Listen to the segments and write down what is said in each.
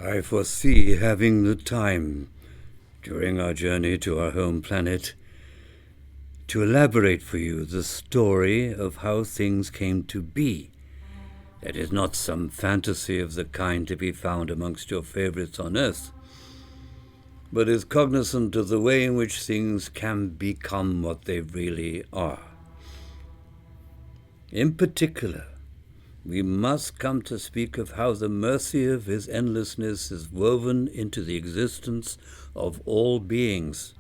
I foresee having the time during our journey to our home planet to elaborate for you the story of how things came to be. That is not some fantasy of the kind to be found amongst your favorites on Earth, but is cognizant of the way in which things can become what they really are. In particular, we must come to speak of how the mercy of his endlessness is woven into the existence of all beings,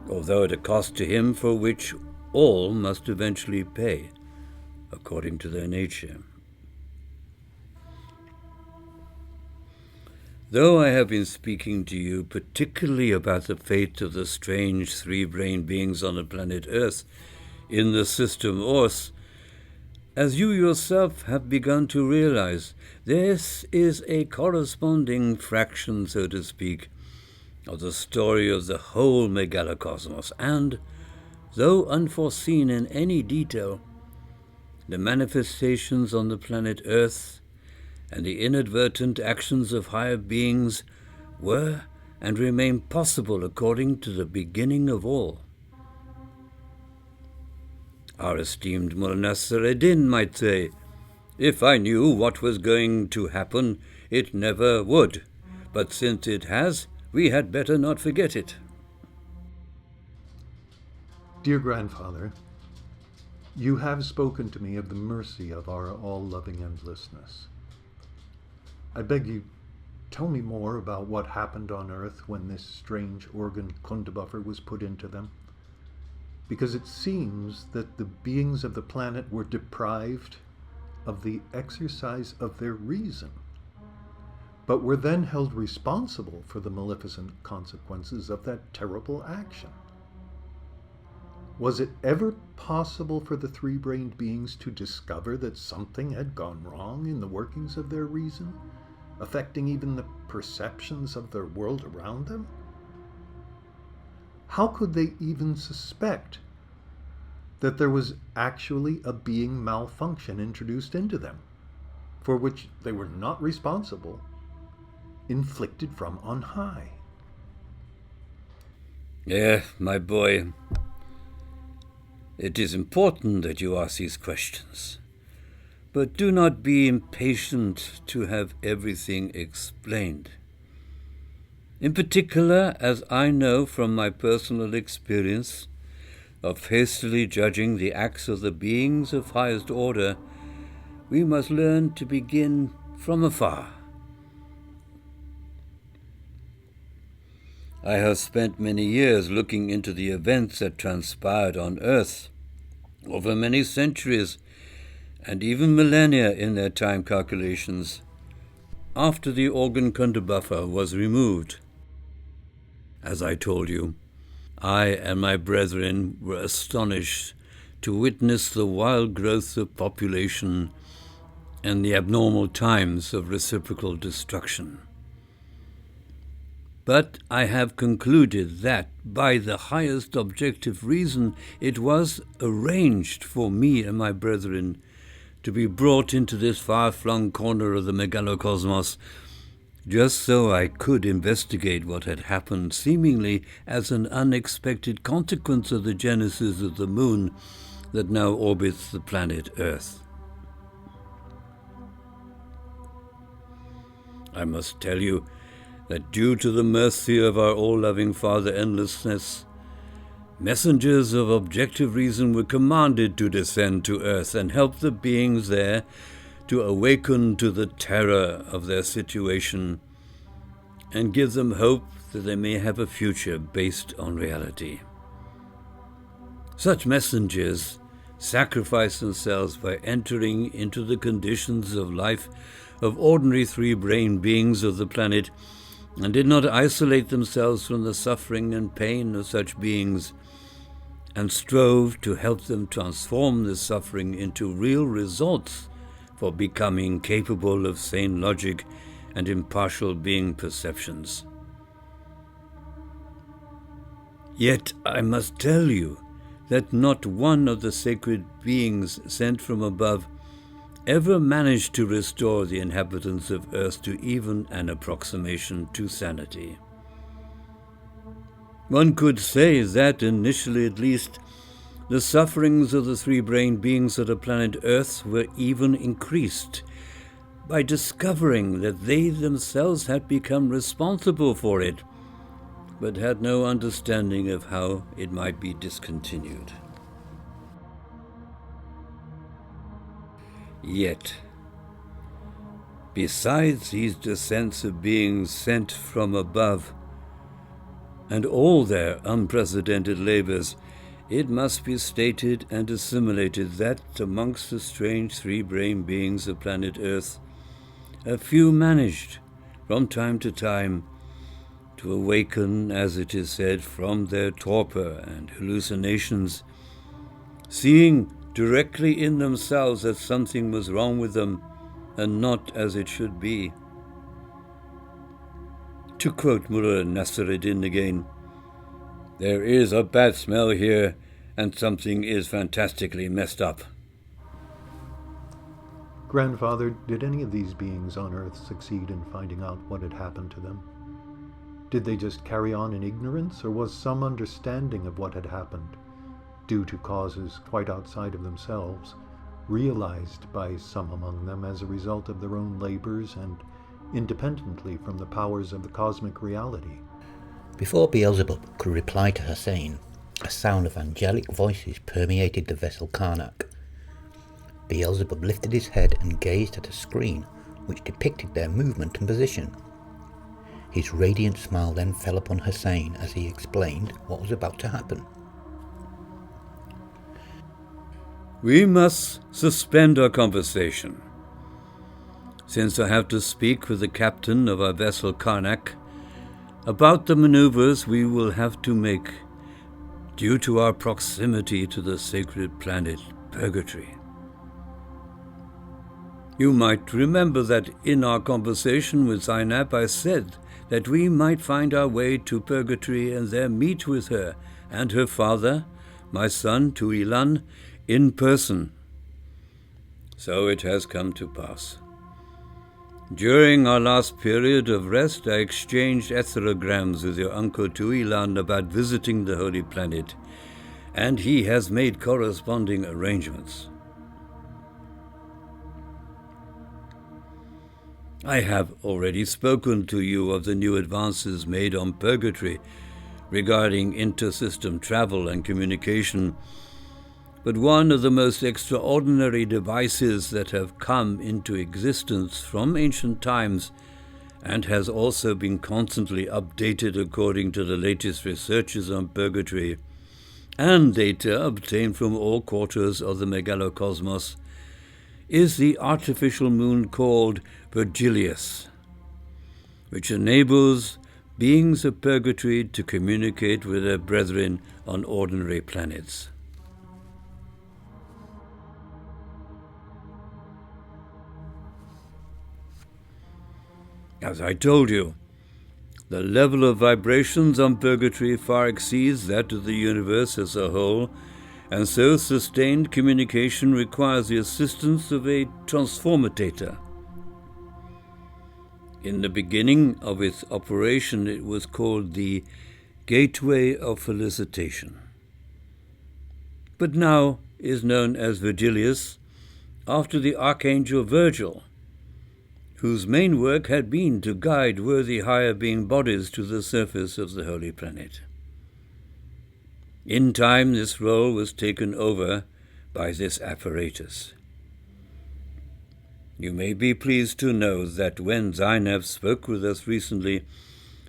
although at a cost to him for which all must eventually pay, according to their nature. Though I have been speaking to you particularly about the fate of the strange three-brained beings on the planet Earth in the system Ors, as you yourself have begun to realize, this is a corresponding fraction, so to speak, of the story of the whole megalocosmos, and, though unforeseen in any detail, the manifestations on the planet Earth and the inadvertent actions of higher beings were and remain possible according to the beginning of all. Our esteemed Mulnassereddin might say, "If I knew what was going to happen, it never would. But since it has, we had better not forget it." Dear grandfather, you have spoken to me of the mercy of our all-loving endlessness. I beg you, tell me more about what happened on Earth when this strange organ Kundabuffer was put into them. Because it seems that the beings of the planet were deprived of the exercise of their reason, but were then held responsible for the maleficent consequences of that terrible action. Was it ever possible for the three-brained beings to discover that something had gone wrong in the workings of their reason, affecting even the perceptions of their world around them? How could they even suspect that there was actually a being malfunction introduced into them, for which they were not responsible, inflicted from on high? My boy, it is important that you ask these questions, but do not be impatient to have everything explained. In particular, as I know from my personal experience of hastily judging the acts of the beings of highest order, we must learn to begin from afar. I have spent many years looking into the events that transpired on Earth over many centuries and even millennia in their time calculations after the organ Kundabuffer was removed. As I told you, I and my brethren were astonished to witness the wild growth of population and the abnormal times of reciprocal destruction. But I have concluded that, by the highest objective reason, it was arranged for me and my brethren to be brought into this far-flung corner of the megalocosmos, just so I could investigate what had happened, seemingly as an unexpected consequence of the genesis of the moon that now orbits the planet Earth. I must tell you that due to the mercy of our all-loving Father Endlessness, messengers of objective reason were commanded to descend to Earth and help the beings there to awaken to the terror of their situation and give them hope that they may have a future based on reality. Such messengers sacrifice themselves by entering into the conditions of life of ordinary three-brained beings of the planet and did not isolate themselves from the suffering and pain of such beings, and strove to help them transform this suffering into real results for becoming capable of sane logic and impartial being perceptions. Yet I must tell you that not one of the sacred beings sent from above ever managed to restore the inhabitants of Earth to even an approximation to sanity. One could say that, initially at least, the sufferings of the three-brained beings of the planet Earth were even increased by discovering that they themselves had become responsible for it, but had no understanding of how it might be discontinued. Yet, besides these descents of beings sent from above, and all their unprecedented labors, it must be stated and assimilated that amongst the strange three-brained beings of planet Earth, a few managed, from time to time, to awaken, as it is said, from their torpor and hallucinations, seeing directly in themselves that something was wrong with them and not as it should be. To quote Mullah Nasruddin again, "There is a bad smell here, and something is fantastically messed up." Grandfather, did any of these beings on Earth succeed in finding out what had happened to them? Did they just carry on in ignorance, or was some understanding of what had happened, due to causes quite outside of themselves, realized by some among them as a result of their own labors and independently from the powers of the cosmic reality? Before Beelzebub could reply to Hussein, a sound of angelic voices permeated the vessel Karnak. Beelzebub lifted his head and gazed at a screen which depicted their movement and position. His radiant smile then fell upon Hussein as he explained what was about to happen. We must suspend our conversation, since I have to speak with the captain of our vessel Karnak about the maneuvers we will have to make due to our proximity to the sacred planet Purgatory. You might remember that in our conversation with Zainab I said that we might find our way to Purgatory and there meet with her and her father, my son Tuilan, in person. So it has come to pass. During our last period of rest, I exchanged etherograms with your uncle Tuilan about visiting the Holy Planet, and he has made corresponding arrangements. I have already spoken to you of the new advances made on Purgatory regarding inter-system travel and communication, but one of the most extraordinary devices that have come into existence from ancient times and has also been constantly updated according to the latest researches on Purgatory and data obtained from all quarters of the megalocosmos, is the artificial moon called Virgilius, which enables beings of Purgatory to communicate with their brethren on ordinary planets. As I told you, the level of vibrations on Purgatory far exceeds that of the universe as a whole, and so sustained communication requires the assistance of a transformator. In the beginning of its operation, it was called the Gateway of Felicitation, but now is known as Virgilius, after the Archangel Virgil, whose main work had been to guide worthy higher being bodies to the surface of the Holy Planet. In time, this role was taken over by this apparatus. You may be pleased to know that when Zainab spoke with us recently,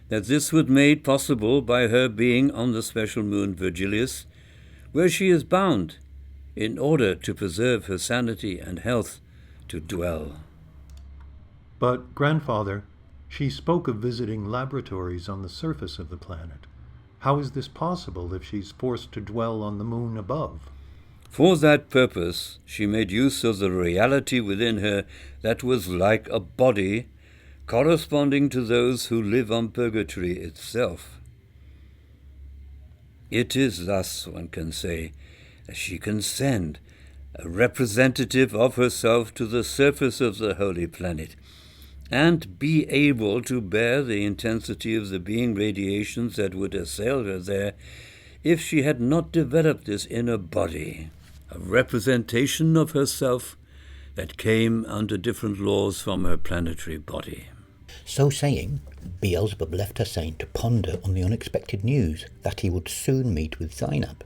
that this was made possible by her being on the special moon Virgilius, where she is bound, in order to preserve her sanity and health, to dwell. But, Grandfather, she spoke of visiting laboratories on the surface of the planet. How is this possible if she's forced to dwell on the moon above? For that purpose, she made use of the reality within her that was like a body, corresponding to those who live on Purgatory itself. It is thus, one can say, that she can send a representative of herself to the surface of the holy planet, and be able to bear the intensity of the being radiations that would assail her there if she had not developed this inner body, a representation of herself that came under different laws from her planetary body. So saying, Beelzebub left Hussein to ponder on the unexpected news that he would soon meet with Zainab.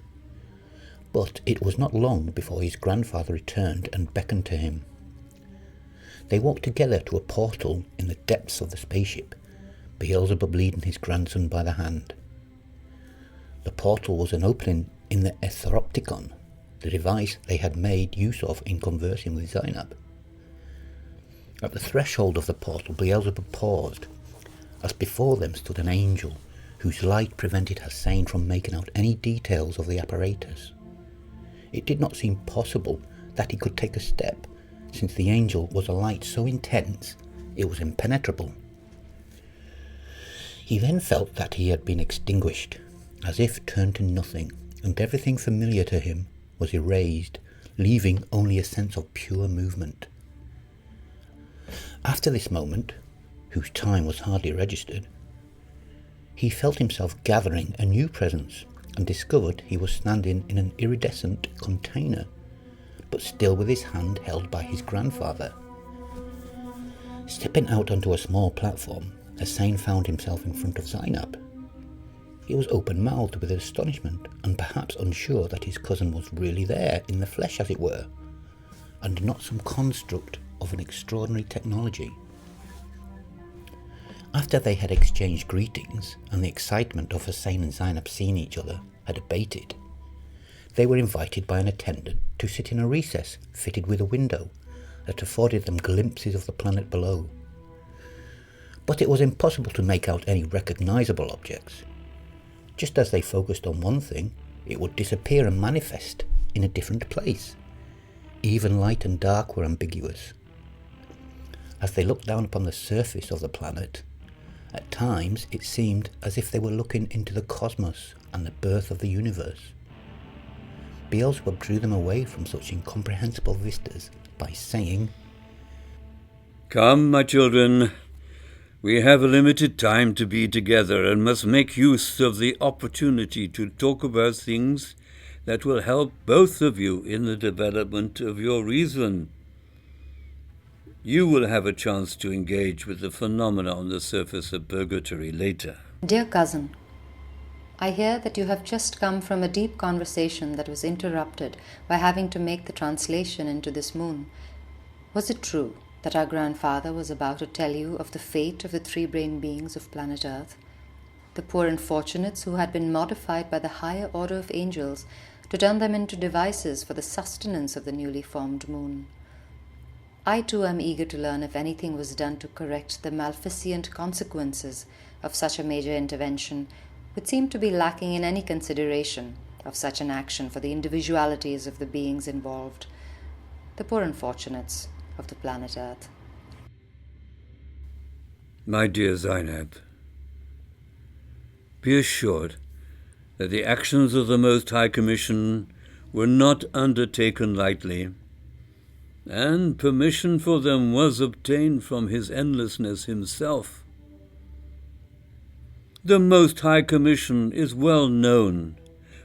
But it was not long before his grandfather returned and beckoned to him. They walked together to a portal in the depths of the spaceship, Beelzebub leading his grandson by the hand. The portal was an opening in the Etheropticon, the device they had made use of in conversing with Zainab. At the threshold of the portal, Beelzebub paused, as before them stood an angel whose light prevented Hussein from making out any details of the apparatus. It did not seem possible that he could take a step, since the angel was a light so intense it was impenetrable. He then felt that he had been extinguished, as if turned to nothing, and everything familiar to him was erased, leaving only a sense of pure movement. After this moment, whose time was hardly registered, he felt himself gathering a new presence and discovered he was standing in an iridescent container, but still with his hand held by his grandfather. Stepping out onto a small platform, Hussein found himself in front of Zainab. He was open-mouthed with astonishment and perhaps unsure that his cousin was really there, in the flesh as it were, and not some construct of an extraordinary technology. After they had exchanged greetings and the excitement of Hussein and Zainab seeing each other had abated, they were invited by an attendant to sit in a recess fitted with a window that afforded them glimpses of the planet below. But it was impossible to make out any recognizable objects. Just as they focused on one thing, it would disappear and manifest in a different place. Even light and dark were ambiguous. As they looked down upon the surface of the planet, at times it seemed as if they were looking into the cosmos and the birth of the universe. Beelzebub drew them away from such incomprehensible vistas by saying, "Come, my children, we have a limited time to be together and must make use of the opportunity to talk about things that will help both of you in the development of your reason. You will have a chance to engage with the phenomena on the surface of purgatory later." Dear cousin, I hear that you have just come from a deep conversation that was interrupted by having to make the translation into this moon. Was it true that our grandfather was about to tell you of the fate of the three-brain beings of planet Earth, the poor unfortunates who had been modified by the higher order of angels to turn them into devices for the sustenance of the newly formed moon? I too am eager to learn if anything was done to correct the maleficent consequences of such a major intervention, which seemed to be lacking in any consideration of such an action for the individualities of the beings involved, the poor unfortunates of the planet Earth. My dear Zainab, be assured that the actions of the Most High Commission were not undertaken lightly, and permission for them was obtained from His Endlessness Himself. The Most High Commission is well known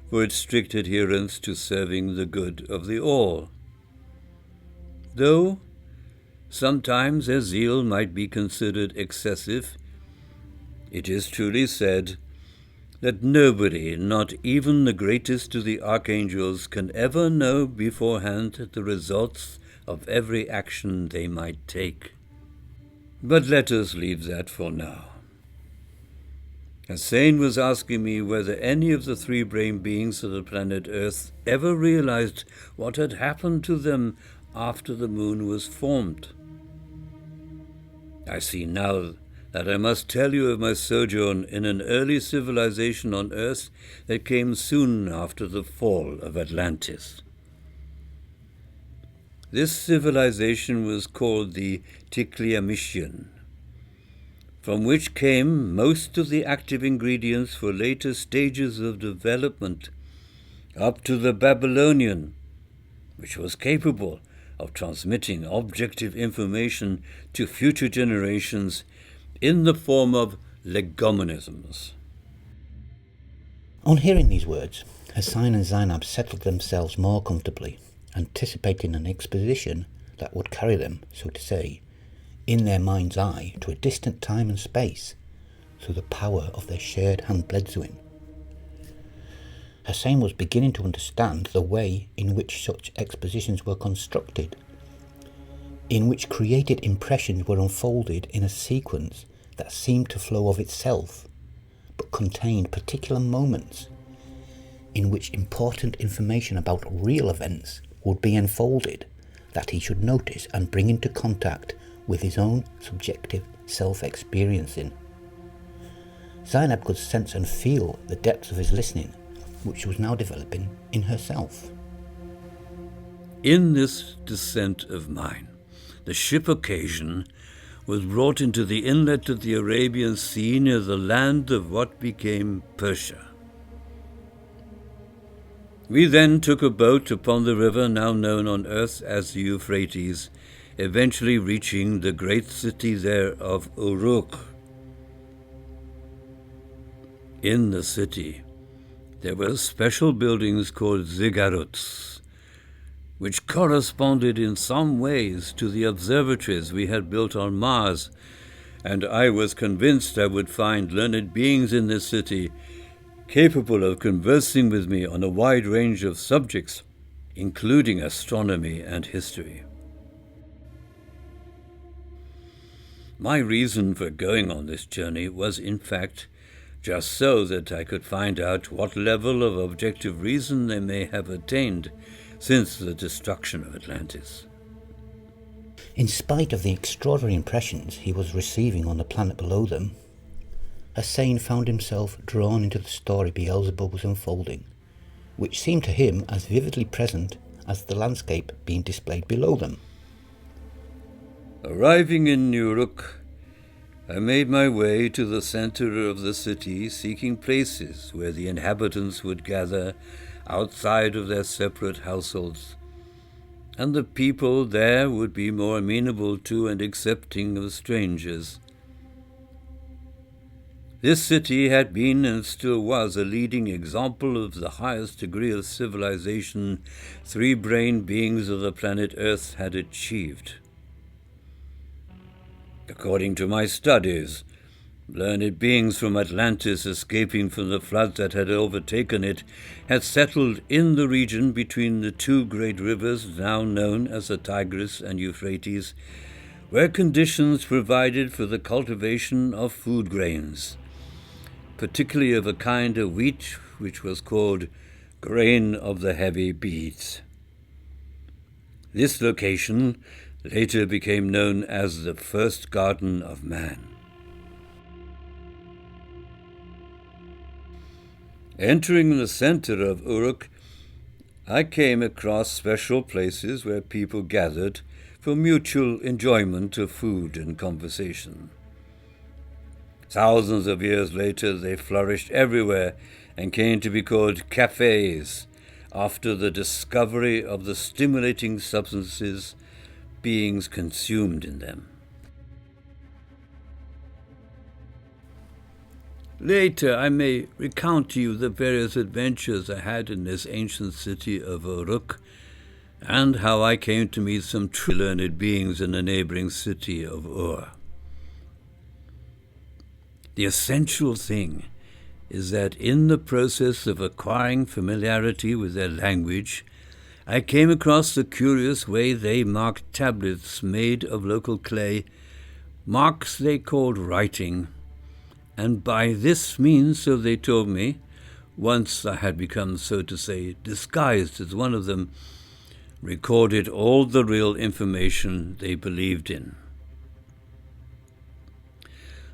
for its strict adherence to serving the good of the all. Though sometimes their zeal might be considered excessive, it is truly said that nobody, not even the greatest of the archangels, can ever know beforehand the results of every action they might take. But let us leave that for now. Hussein was asking me whether any of the three-brain beings of the planet Earth ever realized what had happened to them after the moon was formed. I see now that I must tell you of my sojourn in an early civilization on Earth that came soon after the fall of Atlantis. This civilization was called the Tikliamishian, from which came most of the active ingredients for later stages of development, up to the Babylonian, which was capable of transmitting objective information to future generations in the form of legomenisms. On hearing these words, Hassan and Zainab settled themselves more comfortably, anticipating an exposition that would carry them, so to say, in their mind's eye to a distant time and space through the power of their shared hand-bledsoing. Hassan was beginning to understand the way in which such expositions were constructed, in which created impressions were unfolded in a sequence that seemed to flow of itself, but contained particular moments in which important information about real events would be unfolded that he should notice and bring into contact with his own subjective self-experiencing. Zainab could sense and feel the depths of his listening, which was now developing in herself. In this descent of mine, the ship Occasion was brought into the inlet of the Arabian Sea near the land of what became Persia. We then took a boat upon the river now known on earth as the Euphrates, eventually reaching the great city there of Uruk. In the city, there were special buildings called ziggurats, which corresponded in some ways to the observatories we had built on Mars, and I was convinced I would find learned beings in this city capable of conversing with me on a wide range of subjects, including astronomy and history. My reason for going on this journey was, in fact, just so that I could find out what level of objective reason they may have attained since the destruction of Atlantis. In spite of the extraordinary impressions he was receiving on the planet below them, Hassan found himself drawn into the story Beelzebub was unfolding, which seemed to him as vividly present as the landscape being displayed below them. Arriving in Uruk, I made my way to the center of the city, seeking places where the inhabitants would gather outside of their separate households, and the people there would be more amenable to and accepting of strangers. This city had been and still was a leading example of the highest degree of civilization three-brained beings of the planet Earth had achieved. According to my studies, learned beings from Atlantis escaping from the flood that had overtaken it had settled in the region between the two great rivers now known as the Tigris and Euphrates, where conditions provided for the cultivation of food grains, particularly of a kind of wheat which was called grain of the heavy beads. This location later became known as the first garden of man. Entering the center of Uruk, I came across special places where people gathered for mutual enjoyment of food and conversation. Thousands of years later, they flourished everywhere and came to be called cafes, after the discovery of the stimulating substances beings consumed in them. Later, I may recount to you the various adventures I had in this ancient city of Uruk, and how I came to meet some truly learned beings in the neighboring city of Ur. The essential thing is that in the process of acquiring familiarity with their language, I came across the curious way they marked tablets made of local clay, marks they called writing, and by this means, so they told me, once I had become, so to say, disguised as one of them, recorded all the real information they believed in.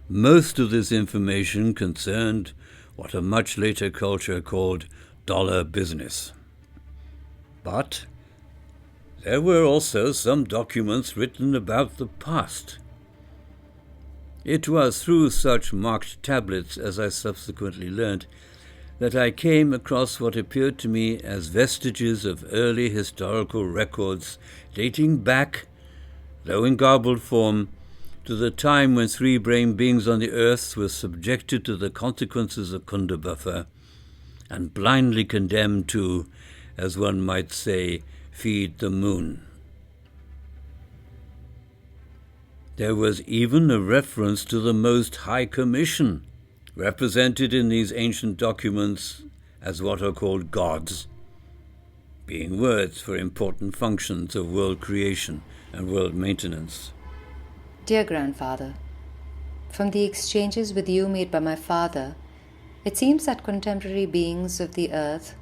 Most of this information concerned what a much later culture called dollar business. But there were also some documents written about the past. It was through such marked tablets, as I subsequently learned, that I came across what appeared to me as vestiges of early historical records dating back, though in garbled form, to the time when three-brained beings on the earth were subjected to the consequences of Kundabuffa and blindly condemned to, as one might say, feed the moon. There was even a reference to the Most High Commission, represented in these ancient documents as what are called gods, being words for important functions of world creation and world maintenance. Dear grandfather, from the exchanges with you made by my father, it seems that contemporary beings of the earth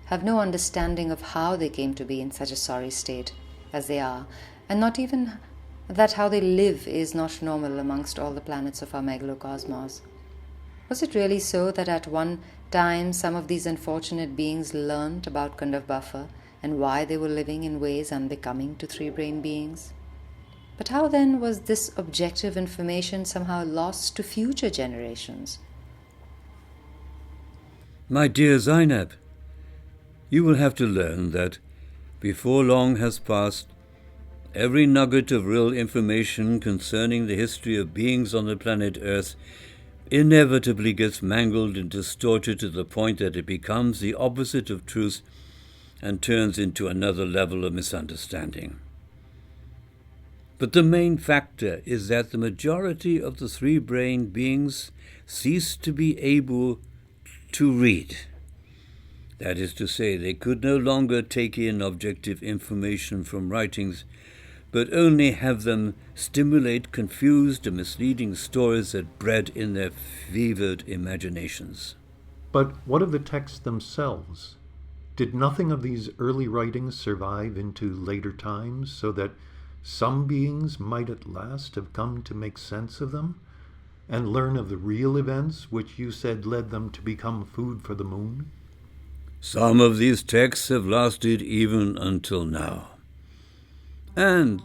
have no understanding of how they came to be in such a sorry state as they are, and not even that how they live is not normal amongst all the planets of our megalocosmos. Was it really so that at one time some of these unfortunate beings learnt about Kundabuffa and why they were living in ways unbecoming to three-brained beings? But how then was this objective information somehow lost to future generations? My dear Zainab, you will have to learn that before long has passed, every nugget of real information concerning the history of beings on the planet Earth inevitably gets mangled and distorted to the point that it becomes the opposite of truth and turns into another level of misunderstanding. But the main factor is that the majority of the three-brained beings ceased to be able to read. That is to say, they could no longer take in objective information from writings, but only have them stimulate confused and misleading stories that bred in their fevered imaginations. But what of the texts themselves? Did nothing of these early writings survive into later times, so that some beings might at last have come to make sense of them, and learn of the real events which you said led them to become food for the moon? Some of these texts have lasted even until now, and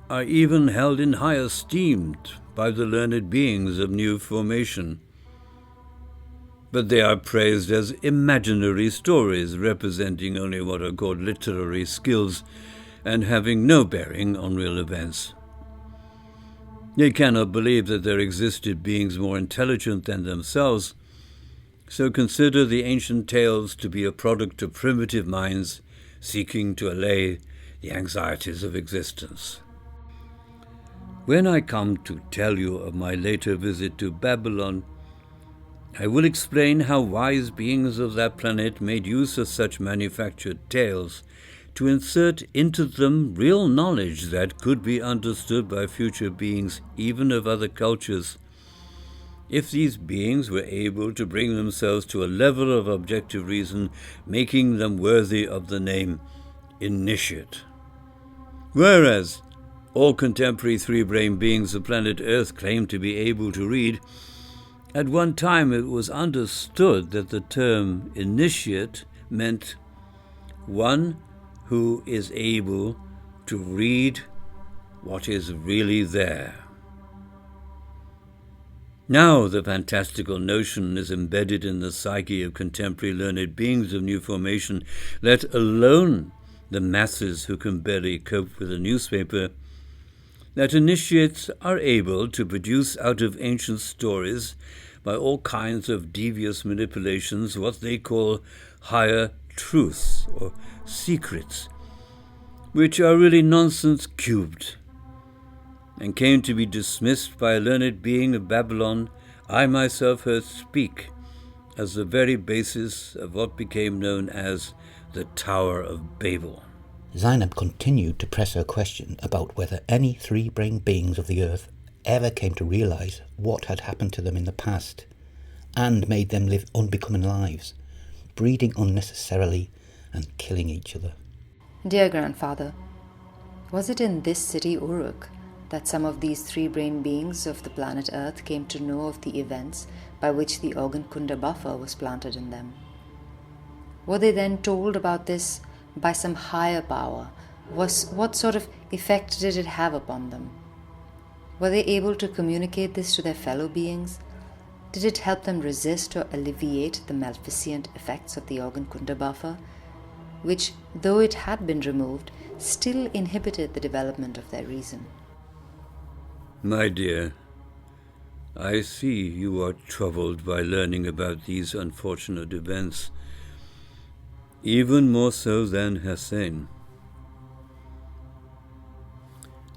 are even held in high esteem by the learned beings of new formation. But they are praised as imaginary stories representing only what are called literary skills and having no bearing on real events. They cannot believe that there existed beings more intelligent than themselves, so consider the ancient tales to be a product of primitive minds seeking to allay the anxieties of existence. When I come to tell you of my later visit to Babylon, I will explain how wise beings of that planet made use of such manufactured tales to insert into them real knowledge that could be understood by future beings, even of other cultures, if these beings were able to bring themselves to a level of objective reason, making them worthy of the name initiate. Whereas all contemporary three-brained beings of planet Earth claim to be able to read, at one time it was understood that the term initiate meant one who is able to read what is really there. Now the fantastical notion is embedded in the psyche of contemporary learned beings of new formation that alone the masses who can barely cope with a newspaper, that initiates are able to produce out of ancient stories, by all kinds of devious manipulations, what they call higher truths or secrets, which are really nonsense cubed, and came to be dismissed by a learned being of Babylon I myself heard speak as the very basis of what became known as the Tower of Babel. Zainab continued to press her question about whether any three-brained beings of the earth ever came to realize what had happened to them in the past and made them live unbecoming lives, breeding unnecessarily and killing each other. Dear grandfather, was it in this city Uruk that some of these three-brained beings of the planet Earth came to know of the events by which the organ Kundabuffa was planted in them? Were they then told about this by some higher power? What sort of effect did it have upon them? Were they able to communicate this to their fellow beings? Did it help them resist or alleviate the maleficent effects of the organ kunda buffer, which, though it had been removed, still inhibited the development of their reason? My dear, I see you are troubled by learning about these unfortunate events, even more so than Hussein.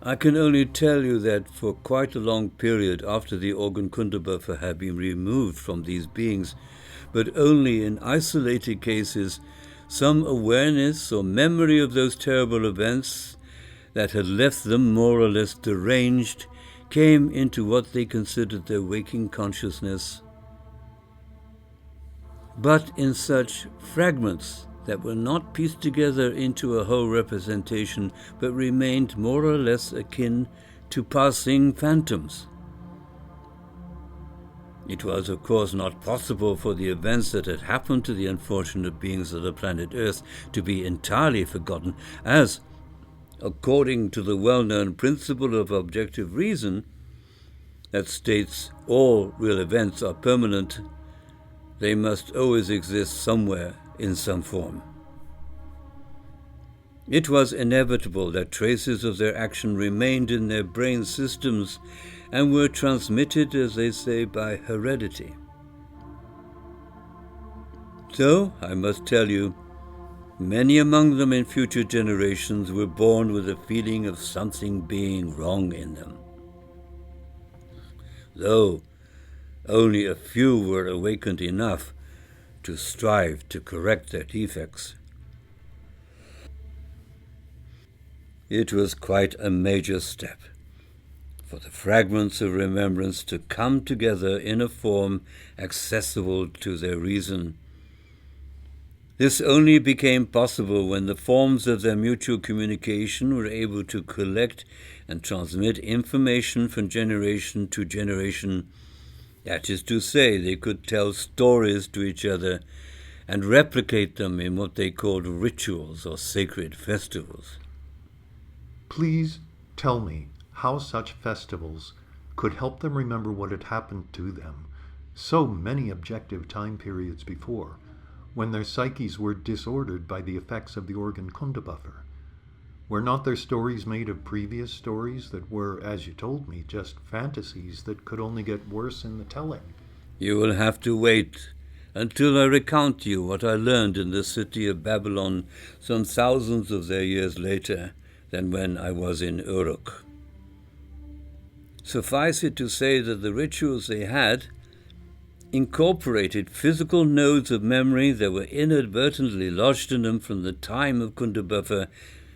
I can only tell you that for quite a long period after the organ kunda buffer had been removed from these beings, but only in isolated cases, some awareness or memory of those terrible events that had left them more or less deranged came into what they considered their waking consciousness, but in such fragments that were not pieced together into a whole representation, but remained more or less akin to passing phantoms. It was, of course, not possible for the events that had happened to the unfortunate beings of the planet Earth to be entirely forgotten, as, according to the well-known principle of objective reason that states all real events are permanent, they must always exist somewhere in some form. It was inevitable that traces of their action remained in their brain systems and were transmitted, as they say, by heredity. So, I must tell you, many among them in future generations were born with a feeling of something being wrong in them, though only a few were awakened enough to strive to correct their defects. It was quite a major step for the fragments of remembrance to come together in a form accessible to their reason. This only became possible when the forms of their mutual communication were able to collect and transmit information from generation to generation. That is to say, they could tell stories to each other and replicate them in what they called rituals or sacred festivals. Please tell me how such festivals could help them remember what had happened to them so many objective time periods before, when their psyches were disordered by the effects of the organ kunda buffer. Were not their stories made of previous stories that were, as you told me, just fantasies that could only get worse in the telling? You will have to wait until I recount to you what I learned in the city of Babylon some thousands of their years later than when I was in Uruk. Suffice it to say that the rituals they had incorporated physical nodes of memory that were inadvertently lodged in them from the time of kunda buffer,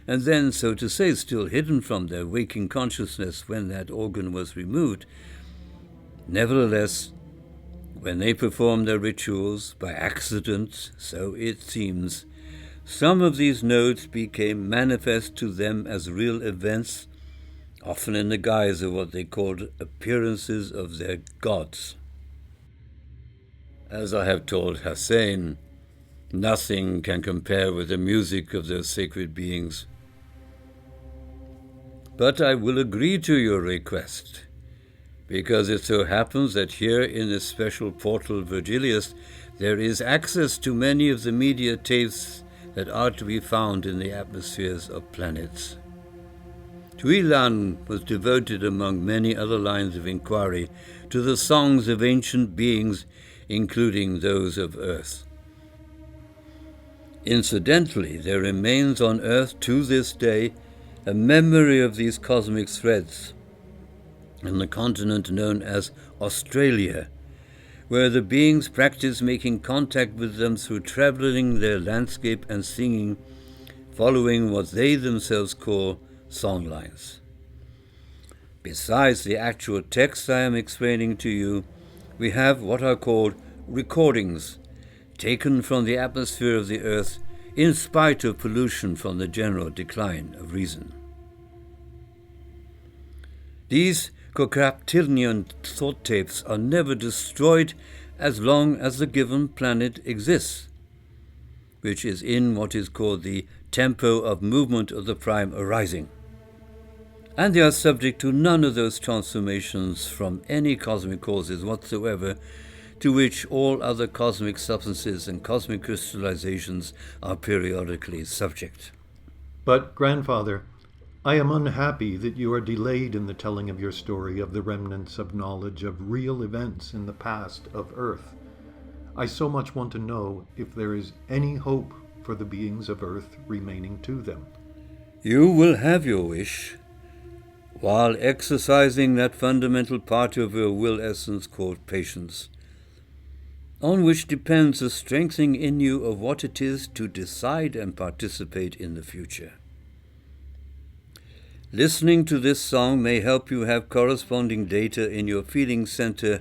and then, so to say, still hidden from their waking consciousness when that organ was removed. Nevertheless, when they performed their rituals by accident, so it seems, some of these nodes became manifest to them as real events, often in the guise of what they called appearances of their gods. As I have told Hussein, nothing can compare with the music of those sacred beings. But I will agree to your request, because it so happens that here in this special portal Virgilius there is access to many of the media tapes that are to be found in the atmospheres of planets. Tuilan was devoted, among many other lines of inquiry, to the songs of ancient beings, including those of Earth. Incidentally, there remains on Earth to this day a memory of these cosmic threads in the continent known as Australia, where the beings practice making contact with them through traveling their landscape and singing, following what they themselves call songlines. Besides the actual texts I am explaining to you, we have what are called recordings, taken from the atmosphere of the Earth in spite of pollution from the general decline of reason. These Kokratinian thought tapes are never destroyed as long as the given planet exists, which is in what is called the tempo of movement of the prime arising. and they are subject to none of those transformations from any cosmic causes whatsoever to which all other cosmic substances and cosmic crystallizations are periodically subject. But, Grandfather, I am unhappy that you are delayed in the telling of your story of the remnants of knowledge of real events in the past of Earth. I so much want to know if there is any hope for the beings of Earth remaining to them. You will have your wish, while exercising that fundamental part of your will essence called patience, on which depends the strengthening in you of what it is to decide and participate in the future. Listening to this song may help you have corresponding data in your feeling center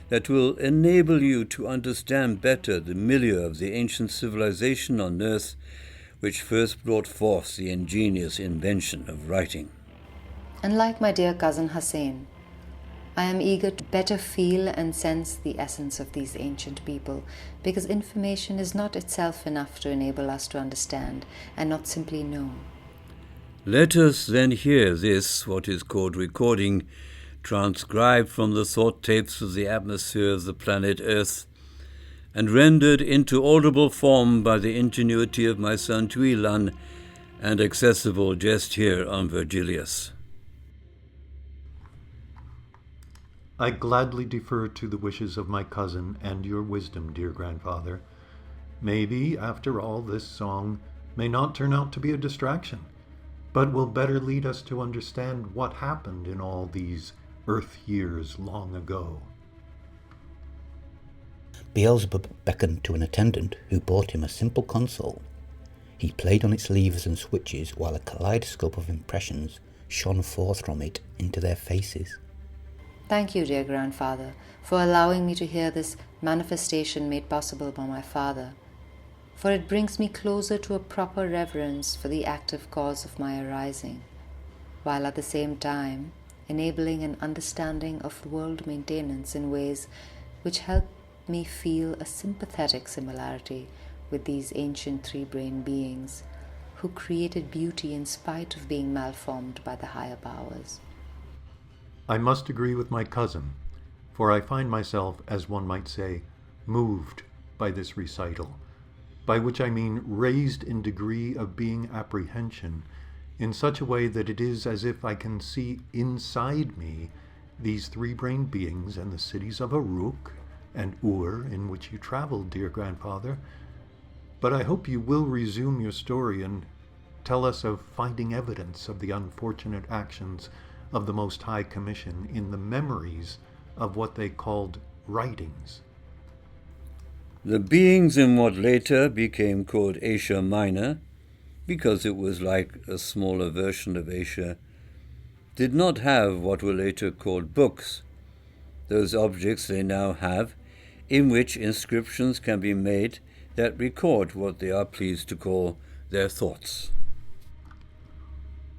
that will enable you to understand better the milieu of the ancient civilization on Earth which first brought forth the ingenious invention of writing. And like my dear cousin Hussein, I am eager to better feel and sense the essence of these ancient people, because information is not itself enough to enable us to understand and not simply know. Let us then hear this, what is called recording, transcribed from the thought tapes of the atmosphere of the planet Earth, and rendered into audible form by the ingenuity of my son Tuilan, and accessible just here on Virgilius. I gladly defer to the wishes of my cousin and your wisdom, dear grandfather. Maybe, after all, this song may not turn out to be a distraction, but will better lead us to understand what happened in all these Earth years long ago. Beelzebub beckoned to an attendant who brought him a simple console. He played on its levers and switches while a kaleidoscope of impressions shone forth from it into their faces. Thank you, dear grandfather, for allowing me to hear this manifestation made possible by my father, for it brings me closer to a proper reverence for the active cause of my arising, while at the same time enabling an understanding of world maintenance in ways which help me feel a sympathetic similarity with these ancient three-brained beings who created beauty in spite of being malformed by the higher powers. I must agree with my cousin, for I find myself, as one might say, moved by this recital, by which I mean raised in degree of being apprehension, in such a way that it is as if I can see inside me these three-brained beings and the cities of Uruk and Ur in which you traveled, dear grandfather. But I hope you will resume your story and tell us of finding evidence of the unfortunate actions of the Most High Commission in the memories of what they called writings. The beings in what later became called Asia Minor, because it was like a smaller version of Asia, did not have what were later called books, those objects they now have, in which inscriptions can be made that record what they are pleased to call their thoughts.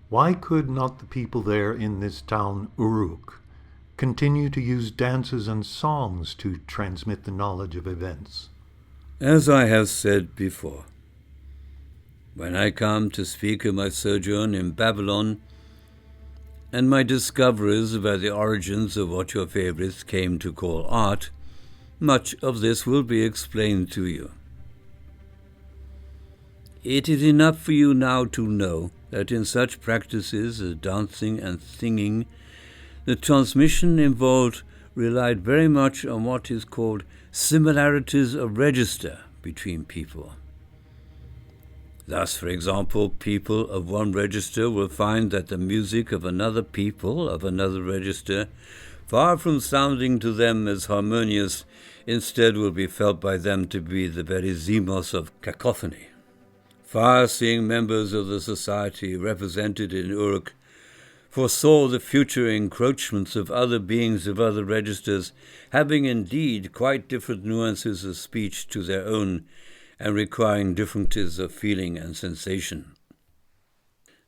Why could not the people there in this town, Uruk, continue to use dances and songs to transmit the knowledge of events? As I have said before, when I come to speak of my sojourn in Babylon and my discoveries about the origins of what your favorites came to call art, much of this will be explained to you. It is enough for you now to know that in such practices as dancing and singing, the transmission involved relied very much on what is called similarities of register between people. Thus, for example, people of one register will find that the music of another people of another register, far from sounding to them as harmonious, instead will be felt by them to be the very zemos of cacophony. Far-seeing members of the society represented in Uruk foresaw the future encroachments of other beings of other registers, having indeed quite different nuances of speech to their own, and requiring differences of feeling and sensation.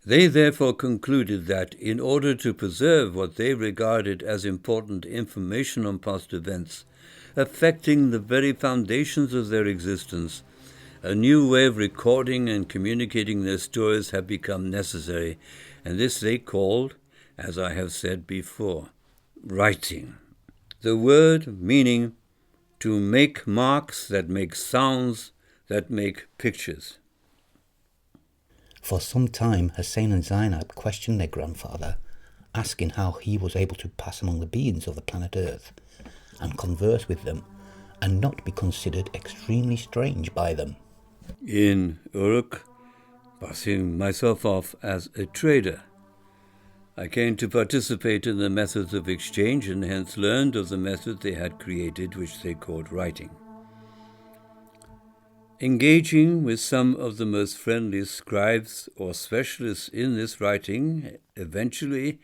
They therefore concluded that, in order to preserve what they regarded as important information on past events, affecting the very foundations of their existence, a new way of recording and communicating their stories had become necessary, and this they called as I have said before, writing. The word meaning to make marks that make sounds, that make pictures. For some time, Hussein and Zainab questioned their grandfather, asking how he was able to pass among the beings of the planet Earth and converse with them and not be considered extremely strange by them. In Uruk, passing myself off as a trader, I came to participate in the methods of exchange and hence learned of the method they had created, which they called writing. Engaging with some of the most friendly scribes or specialists in this writing, eventually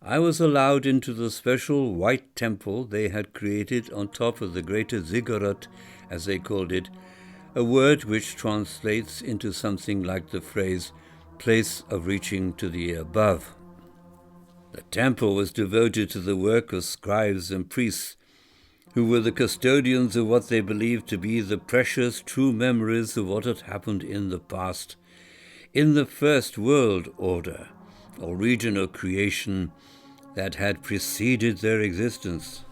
I was allowed into the special white temple they had created on top of the greater ziggurat, as they called it, a word which translates into something like the phrase, place of reaching to the above. The temple was devoted to the work of scribes and priests, who were the custodians of what they believed to be the precious true memories of what had happened in the past, in the first world order, or region of creation that had preceded their existence.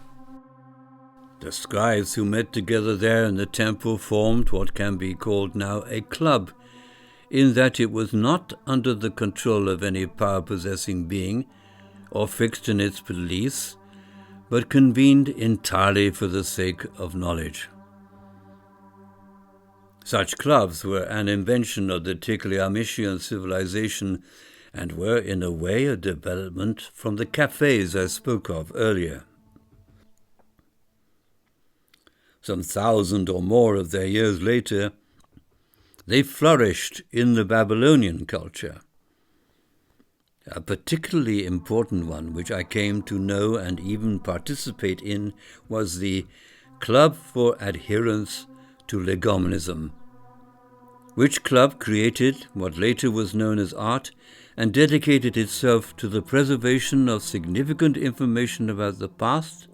The scribes who met together there in the temple formed what can be called now a club, in that it was not under the control of any power-possessing being, or fixed in its beliefs, but convened entirely for the sake of knowledge. Such clubs were an invention of the Tikli-Amishian civilization and were in a way a development from the cafes I spoke of earlier. Some 1,000 or more of their years later, they flourished in the Babylonian culture. A particularly important one, which I came to know and even participate in, was the Club for Adherence to Legomenism, which club created what later was known as art and dedicated itself to the preservation of significant information about the past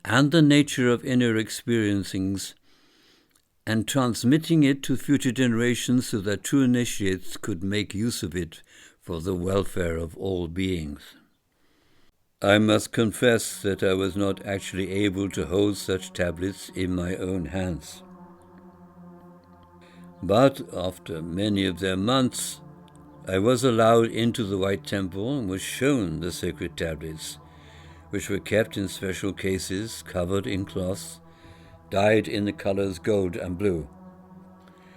and the nature of inner experiencings, and transmitting it to future generations so that true initiates could make use of it for the welfare of all beings. I must confess that I was not actually able to hold such tablets in my own hands. But after many of their months, I was allowed into the White Temple and was shown the sacred tablets, which were kept in special cases, covered in cloths, dyed in the colors gold and blue.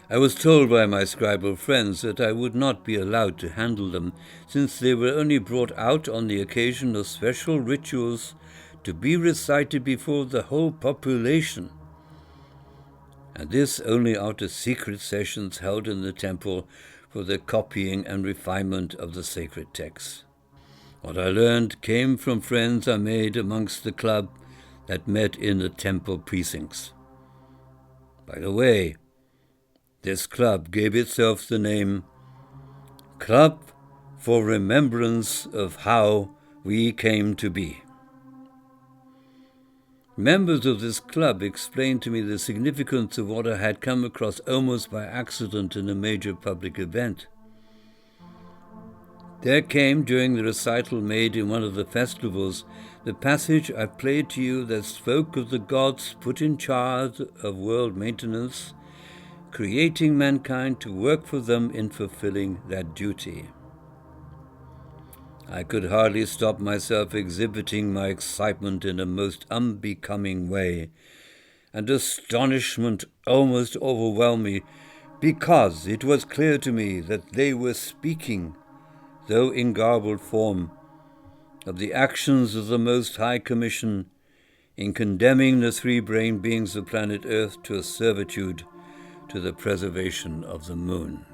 I was told by my scribal friends that I would not be allowed to handle them, since they were only brought out on the occasion of special rituals to be recited before the whole population, and this only after secret sessions held in the temple for the copying and refinement of the sacred texts. What I learned came from friends I made amongst the club that met in the temple precincts. By the way, this club gave itself the name Club for Remembrance of How We Came to Be. Members of this club explained to me the significance of what I had come across almost by accident in a major public event. There came, during the recital made in one of the festivals, the passage I played to you that spoke of the gods put in charge of world maintenance, creating mankind to work for them in fulfilling that duty. I could hardly stop myself exhibiting my excitement in a most unbecoming way, and astonishment almost overwhelmed me, because it was clear to me that they were speaking, though in garbled form, of the actions of the Most High Commission in condemning the three-brained beings of planet Earth to a servitude to the preservation of the moon.